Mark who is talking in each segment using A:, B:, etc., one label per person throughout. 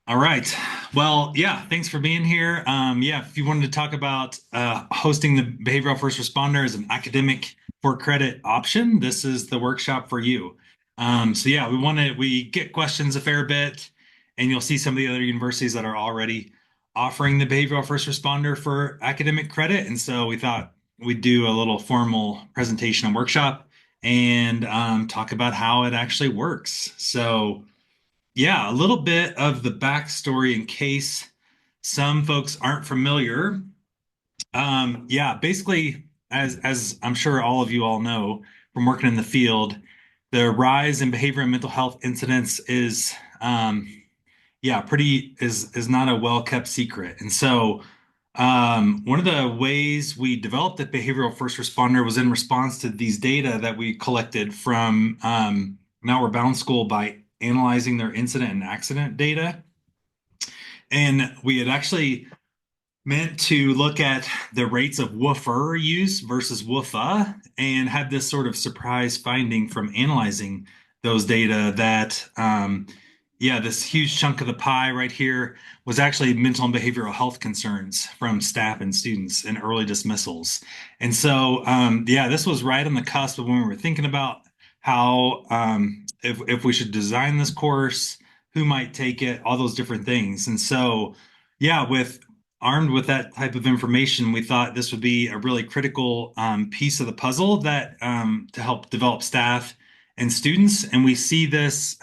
A: All right. Well, yeah, thanks for being here. Yeah, if you wanted to talk about hosting the behavioral first responder as an academic for credit option, this is the workshop for you. So yeah, we get questions a fair bit, and you'll see some of the other universities that are already offering the behavioral first responder for academic credit. And so we thought we'd do a little formal presentation and workshop and talk about how it actually works. So yeah, a little bit of the backstory in case some folks aren't familiar. Yeah, basically, as I'm sure all of you all know from working in the field, the rise in behavior and mental health incidents is yeah, pretty is not a well-kept secret. And so one of the ways we developed the behavioral first responder was in response to these data that we collected from Outward Bound School by analyzing their incident and accident data. And we had actually meant to look at the rates of woofer use versus woofa and had this sort of surprise finding from analyzing those data that yeah, this huge chunk of the pie right here was actually mental and behavioral health concerns from staff and students and early dismissals. And so yeah, this was right on the cusp of when we were thinking about how if we should design this course, who might take it, all those different things. And so yeah, with armed with that type of information, we thought this would be a really critical piece of the puzzle that to help develop staff and students. And we see this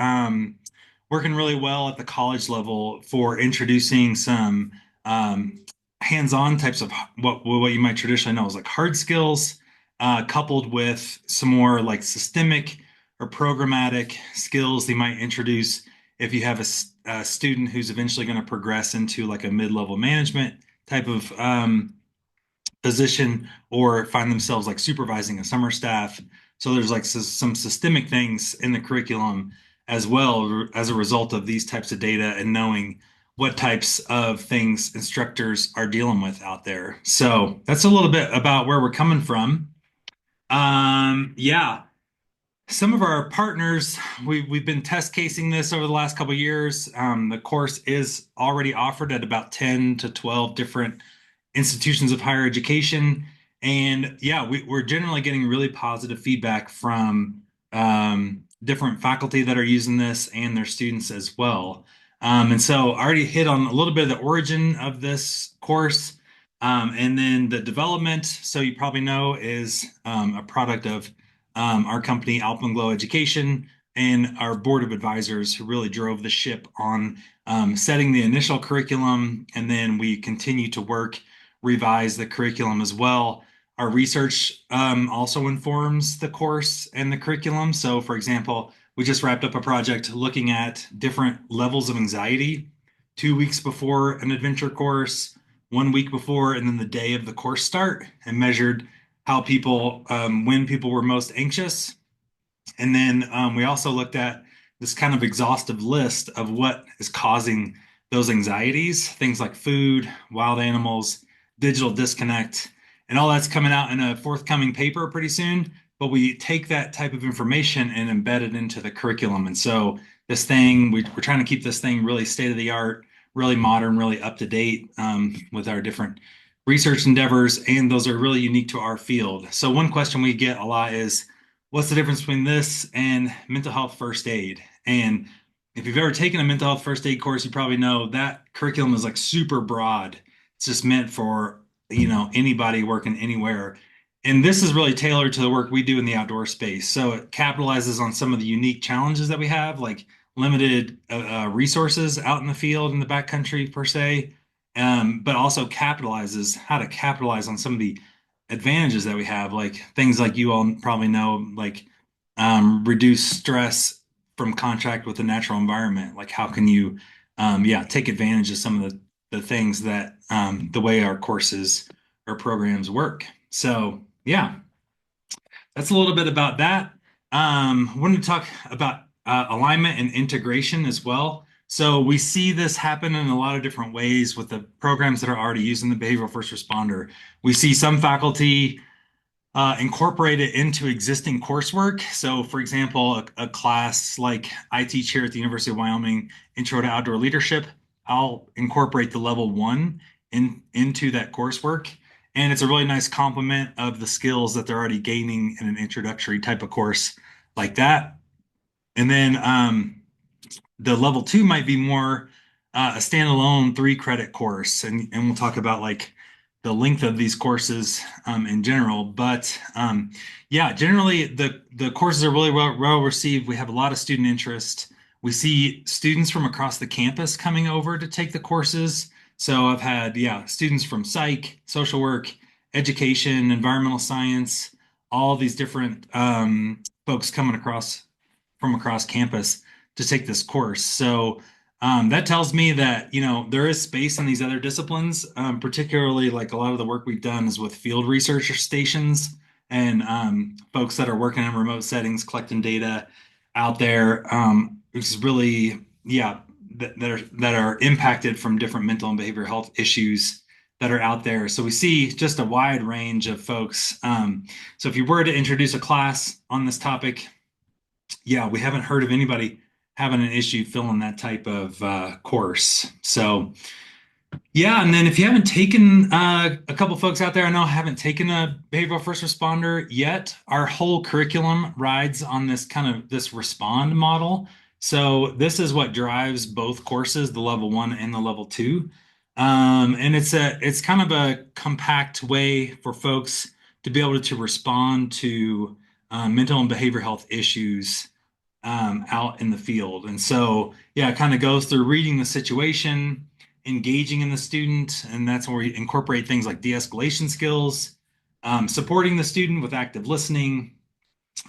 A: working really well at the college level for introducing some hands-on types of what you might traditionally know as like hard skills, coupled with some more like systemic or programmatic skills they might introduce if you have a student who's eventually going to progress into like a mid-level management type of position or find themselves like supervising a summer staff. So there's like some systemic things in the curriculum as well as a result of these types of data and knowing what types of things instructors are dealing with out there. So that's a little bit about where we're coming from. Yeah, some of our partners, we've been test casing this over the last couple of years. The course is already offered at about 10 to 12 different institutions of higher education. And yeah, we're generally getting really positive feedback from different faculty that are using this and their students as well. And so I already hit on a little bit of the origin of this course. And then the development, so you probably know, is a product of our company, Alpenglow Education, and our board of advisors who really drove the ship on setting the initial curriculum. And then we continue to work, revise the curriculum as well. Our research also informs the course and the curriculum. So, for example, we just wrapped up a project looking at different levels of anxiety 2 weeks before an adventure course, 1 week before, and then the day of the course start, and measured how people, when people were most anxious. And then we also looked at this kind of exhaustive list of what is causing those anxieties, things like food, wild animals, digital disconnect, and all that's coming out in a forthcoming paper pretty soon. But we take that type of information and embed it into the curriculum. And so this thing, we're trying to keep this thing really state of the art, really modern, really up to date with our different research endeavors. And those are really unique to our field. So one question we get a lot is, what's the difference between this and mental health first aid? And if you've ever taken a mental health first aid course, you probably know that curriculum is like super broad. It's just meant for, anybody working anywhere. And this is really tailored to the work we do in the outdoor space. So it capitalizes on some of the unique challenges that we have, like limited resources out in the field in the backcountry per se, but also capitalizes how to capitalize on some of the advantages that we have, like things like you all probably know, like reduce stress from contact with the natural environment. Like how can you, yeah, take advantage of some of the things that the way our courses or programs work. So yeah, that's a little bit about that. Wanted to talk about alignment and integration as well. So we see this happen in a lot of different ways with the programs that are already using the behavioral first responder. We see some faculty incorporate it into existing coursework. So, for example, a class like I teach here at the University of Wyoming, Intro to Outdoor Leadership. I'll incorporate the level one into that coursework. And it's a really nice complement of the skills that they're already gaining in an introductory type of course like that. And then the level two might be more a standalone 3 credit course, and we'll talk about like the length of these courses in general. But yeah, generally the courses are really well received. We have a lot of student interest. We see students from across the campus coming over to take the courses. So I've had students from psych, social work, education, environmental science, all these different folks coming across from across campus to take this course. So that tells me that there is space in these other disciplines, particularly like a lot of the work we've done is with field research stations and folks that are working in remote settings, collecting data out there, which is really that are impacted from different mental and behavioral health issues that are out there. So we see just a wide range of folks. So if you were to introduce a class on this topic, yeah, we haven't heard of anybody having an issue filling that type of course. So, yeah, and then if you haven't taken a couple folks out there, I know haven't taken a behavioral first responder yet. Our whole curriculum rides on this kind of this respond model. So this is what drives both courses, the level one and the level two. And it's kind of a compact way for folks to be able to respond to mental and behavioral health issues out in the field. And so, yeah, it kind of goes through reading the situation, engaging in the student, and that's where we incorporate things like de-escalation skills, supporting the student with active listening,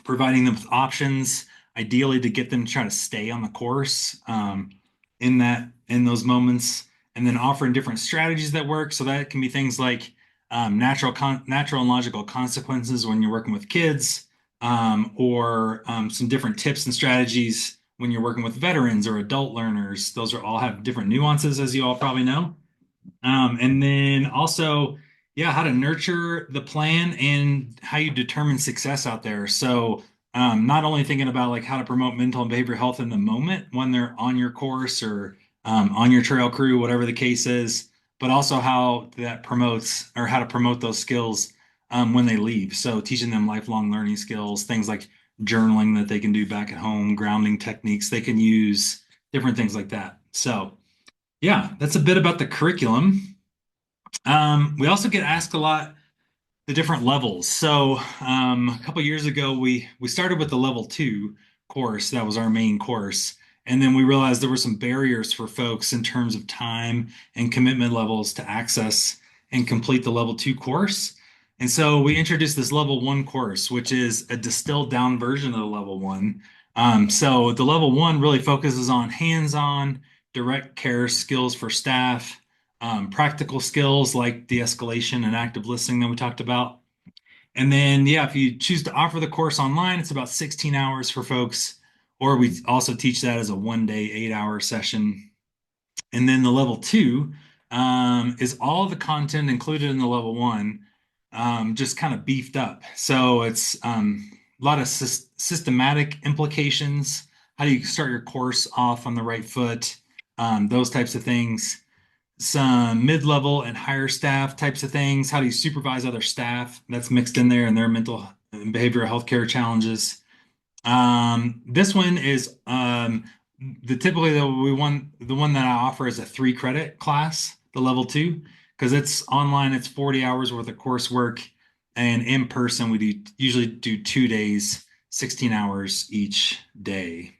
A: providing them with options, ideally to get them to try to stay on the course in those moments, and then offering different strategies that work. So that can be things like natural and logical consequences when you're working with kids, or some different tips and strategies when you're working with veterans or adult learners. Those are all have different nuances, as you all probably know. And then also, yeah, how to nurture the plan and how you determine success out there. So, not only thinking about like how to promote mental and behavioral health in the moment when they're on your course or on your trail crew, whatever the case is, but also how that promotes or how to promote those skills when they leave. So, teaching them lifelong learning skills, things like journaling that they can do back at home, grounding techniques they can use, different things like that. So, yeah, that's a bit about the curriculum. We also get asked a lot the different levels. So a couple years ago, we started with the level two course. That was our main course. And then we realized there were some barriers for folks in terms of time and commitment levels to access and complete the level two course. And so we introduced this level one course, which is a distilled down version of the level one. So the level one really focuses on hands-on direct care skills for staff, practical skills like de-escalation and active listening that we talked about. And then, yeah, if you choose to offer the course online, it's about 16 hours for folks, or we also teach that as a 1 day, 8 hour session. And then the level two is all the content included in the level one, just kind of beefed up. So it's a lot of systematic implications. How do you start your course off on the right foot? Those types of things, some mid-level and higher staff types of things. How do you supervise other staff? That's mixed in there and their mental and behavioral health care challenges. This one is the one that I offer is a 3 credit class, the level two, because it's online. It's 40 hours worth of coursework, and in person we usually do 2 days, 16 hours each day.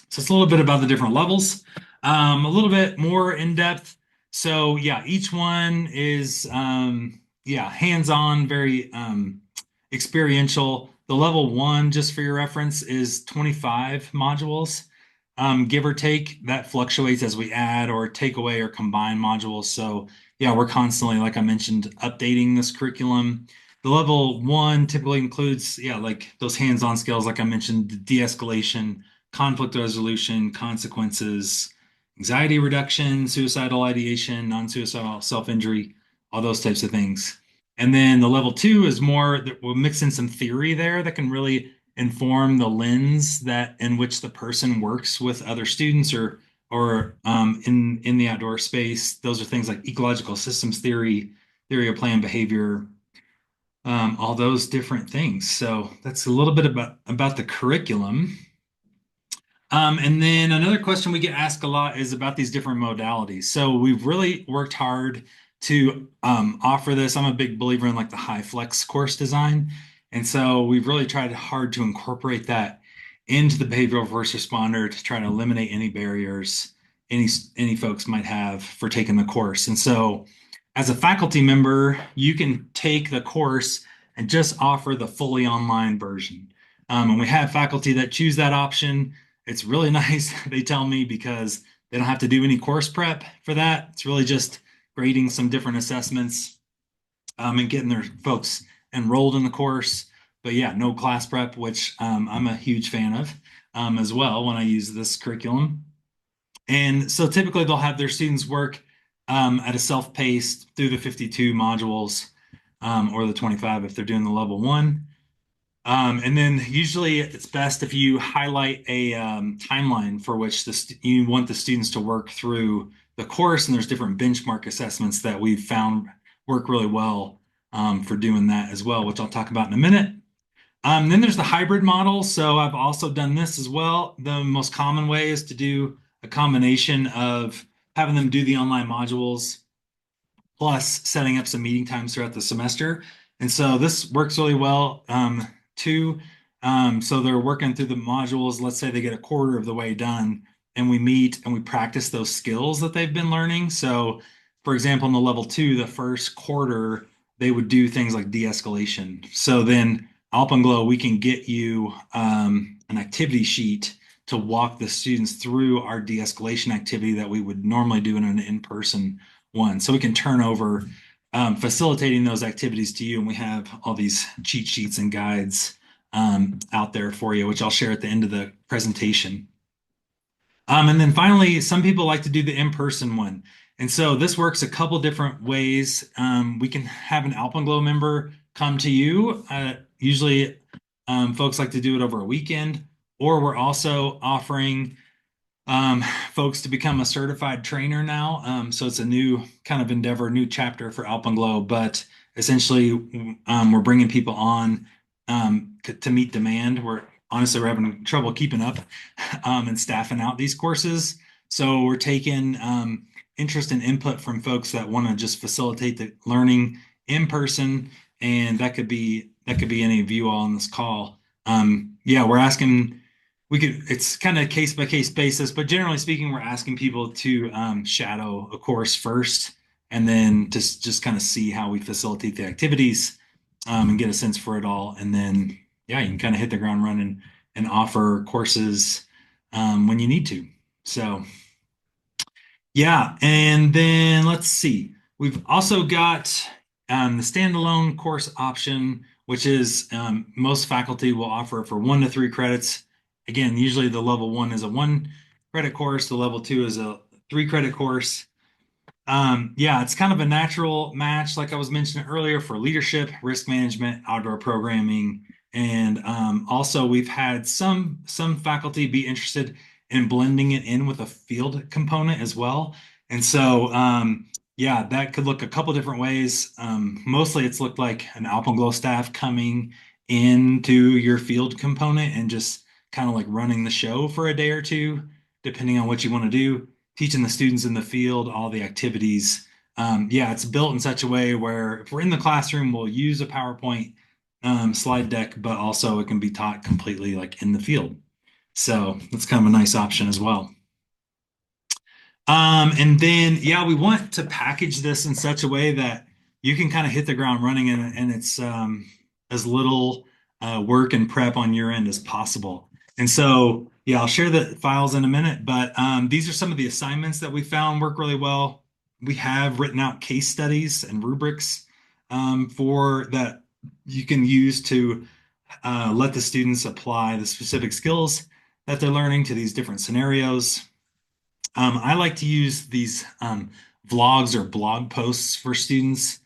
A: So it's a little bit about the different levels, a little bit more in depth. So yeah, each one is hands-on, very experiential. The level one, just for your reference, is 25 modules, give or take. That fluctuates as we add or take away or combine modules. So yeah, we're constantly, like I mentioned, updating this curriculum. The level one typically includes, like those hands-on skills, like I mentioned, the de-escalation, conflict resolution, consequences, anxiety reduction, suicidal ideation, non-suicidal self-injury, all those types of things. And then the level two is more that we'll mix in some theory there that can really inform the lens that in which the person works with other students or or in the outdoor space. Those are things like ecological systems theory, theory of planned behavior, all those different things. So that's a little bit about the curriculum. And then another question we get asked a lot is about these different modalities. So we've really worked hard to offer this. I'm a big believer in like the high flex course design. And so we've really tried hard to incorporate that into the behavioral first responder to try to eliminate any barriers any folks might have for taking the course. And so as a faculty member, you can take the course and just offer the fully online version. And we have faculty that choose that option. It's really nice, they tell me, because they don't have to do any course prep for that. It's really just grading some different assessments and getting their folks enrolled in the course. But yeah, no class prep, which I'm a huge fan of as well when I use this curriculum. And so typically they'll have their students work at a self-paced through the 52 modules or the 25 if they're doing the level one. And then usually it's best if you highlight a timeline for which you want the students to work through the course, and there's different benchmark assessments that we've found work really well for doing that as well, which I'll talk about in a minute. Then there's the hybrid model. So I've also done this as well. The most common way is to do a combination of having them do the online modules plus setting up some meeting times throughout the semester. And so this works really well too. So they're working through the modules. Let's say they get a quarter of the way done, and we meet and we practice those skills that they've been learning. So, for example, in the level two, the first quarter, they would do things like de-escalation. So then Alpenglow, we can get you an activity sheet to walk the students through our de-escalation activity that we would normally do in an in-person one. So we can turn over facilitating those activities to you, and we have all these cheat sheets and guides out there for you, which I'll share at the end of the presentation. And then finally, some people like to do the in-person one. And so this works a couple different ways. We can have an Alpenglow member come to you. Usually folks like to do it over a weekend, or we're also offering folks to become a certified trainer now. So it's a new kind of endeavor, new chapter for Alpenglow, but essentially we're bringing people on to meet demand. We're having trouble keeping up and staffing out these courses. So we're taking interest and input from folks that want to just facilitate the learning in person, and that could be any of you all on this call. Yeah, we're asking. It's kind of case by case basis, but generally speaking, we're asking people to shadow a course first and then just kind of see how we facilitate the activities and get a sense for it all. And then, yeah, you can kind of hit the ground running and offer courses when you need to. So, yeah. And then let's see. We've also got the standalone course option, which is most faculty will offer for 1 to 3 credits. Again, usually the level one is a 1 credit course, the level two is a 3 credit course. Yeah, it's kind of a natural match, like I was mentioning earlier, for leadership, risk management, outdoor programming, and also we've had some faculty be interested in blending it in with a field component as well. And so, yeah, that could look a couple different ways. Mostly, it's looked like an Alpenglow staff coming into your field component and just kind of like running the show for a day or two, depending on what you want to do, teaching the students in the field all the activities. Yeah, it's built in such a way where if we're in the classroom, we'll use a PowerPoint slide deck, but also it can be taught completely like in the field. So that's kind of a nice option as well. And then, yeah, we want to package this in such a way that you can kind of hit the ground running and it's as little work and prep on your end as possible. And so, yeah, I'll share the files in a minute, but these are some of the assignments that we found work really well. We have written out case studies and rubrics for that you can use to let the students apply the specific skills that they're learning to these different scenarios. I like to use these vlogs or blog posts for students.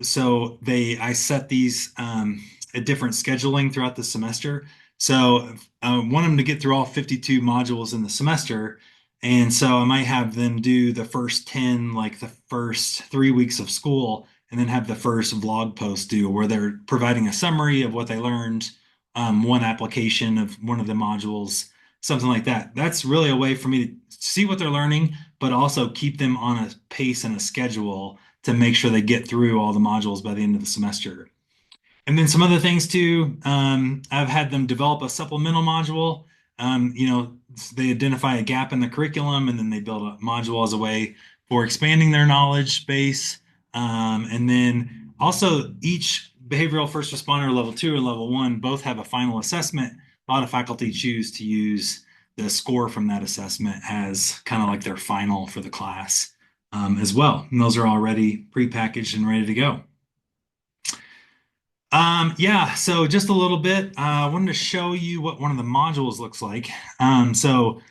A: So I set these at different scheduling throughout the semester. So I want them to get through all 52 modules in the semester. And so I might have them do the first 10, like the first 3 weeks of school, and then have the first vlog post due where they're providing a summary of what they learned, one application of one of the modules, something like that. That's really a way for me to see what they're learning, but also keep them on a pace and a schedule to make sure they get through all the modules by the end of the semester. And then some other things too. I've had them develop a supplemental module. They identify a gap in the curriculum, and then they build a module as a way for expanding their knowledge base. And then also each behavioral first responder level 2 and level 1 both have a final assessment. A lot of faculty choose to use the score from that assessment as kind of like their final for the class as well. And those are already prepackaged and ready to go. Yeah, so just a little bit. I wanted to show you what one of the modules looks like. So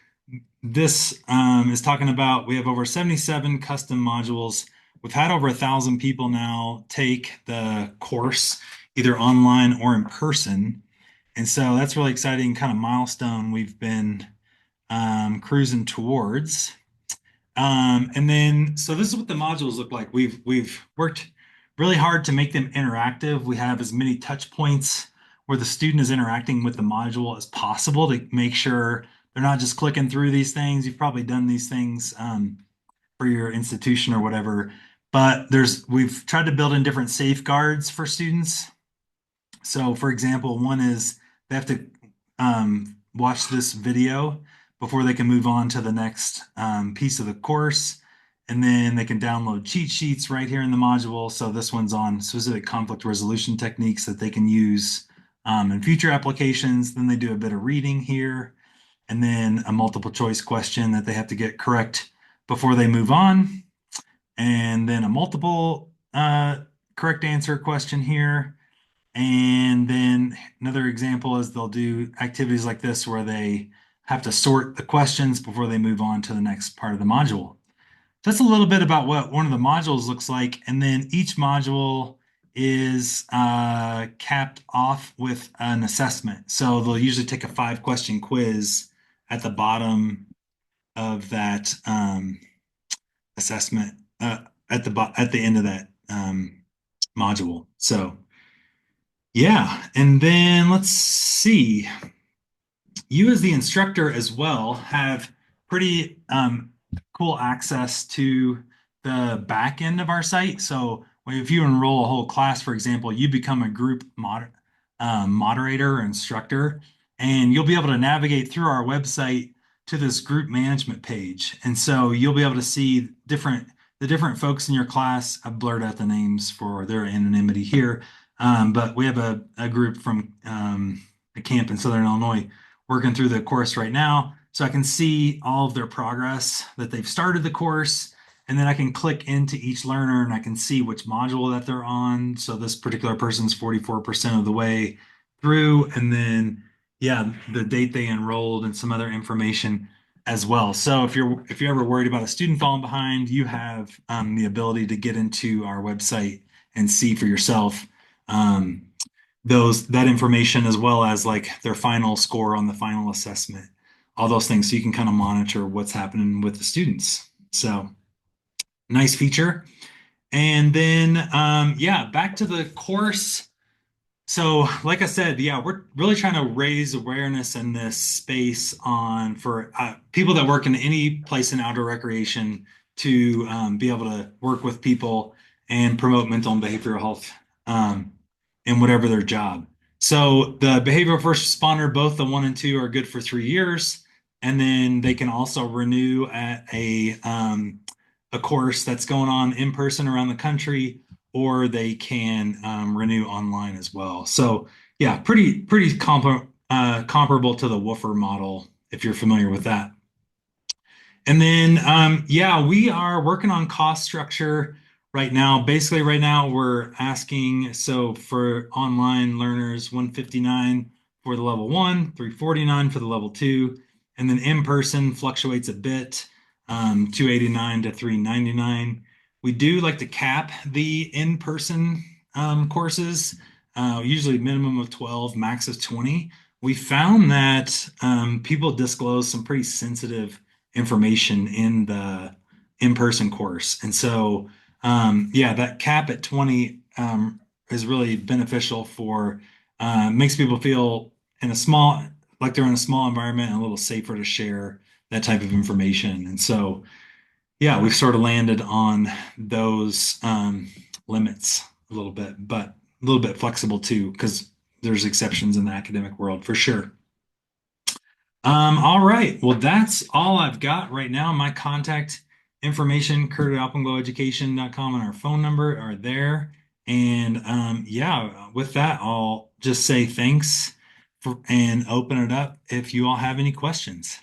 A: this is talking about we have over 77 custom modules. We've had over 1,000 people now take the course, either online or in person. And so that's really exciting kind of milestone we've been cruising towards. And then, so this is what the modules look like. We've worked really hard to make them interactive. We have as many touch points where the student is interacting with the module as possible to make sure they're not just clicking through these things. You've probably done these things for your institution or whatever, but we've tried to build in different safeguards for students. So, for example, one is they have to watch this video before they can move on to the next piece of the course. And then they can download cheat sheets right here in the module. So this one's on specific conflict resolution techniques that they can use in future applications. Then they do a bit of reading here, and then a multiple choice question that they have to get correct before they move on. And then a multiple correct answer question here. And then another example is they'll do activities like this where they have to sort the questions before they move on to the next part of the module. That's a little bit about what one of the modules looks like. And then each module is capped off with an assessment. So they'll usually take a 5-question quiz at the bottom of that assessment at the end of that module. So yeah, and then let's see. You as the instructor as well have pretty cool access to the back end of our site. So if you enroll a whole class, for example, you become a group moderator or instructor, and you'll be able to navigate through our website to this group management page. And so you'll be able to see the different folks in your class. I've blurred out the names for their anonymity here. But we have a group from a camp in Southern Illinois working through the course right now. So I can see all of their progress that they've started the course. And then I can click into each learner and I can see which module that they're on. So this particular person's 44% of the way through. And then, yeah, the date they enrolled and some other information as well. So if you're ever worried about a student falling behind, you have the ability to get into our website and see for yourself that information, as well as like their final score on the final assessment, all those things, so you can kind of monitor what's happening with the students. So nice feature. And then yeah, back to the course. So like I said, yeah, we're really trying to raise awareness in this space for people that work in any place in outdoor recreation to be able to work with people and promote mental and behavioral health in whatever their job. So the behavioral first responder, both the 1 and 2, are good for 3 years, and then they can also renew at a course that's going on in person around the country, or they can renew online as well. So yeah, pretty comparable to the Woofer model if you're familiar with that. And then yeah, we are working on cost structure right now. Basically, right now we're asking, so for online learners, 159 for the level 1, 349 for the level 2, and then in person fluctuates a bit, 289 to 399. We do like to cap the in-person courses, usually minimum of 12, max of 20. We found that people disclose some pretty sensitive information in the in-person course. And so, yeah, that cap at 20 is really beneficial for makes people feel in a small, like they're in a small environment and a little safer to share that type of information. And so, yeah, we've sort of landed on those limits a little bit, but a little bit flexible too, because there's exceptions in the academic world for sure. All right. Well, that's all I've got right now. My contact information, Kurt at alpengloweducation.com, and our phone number are there. And yeah, with that, I'll just say thanks and open it up if you all have any questions.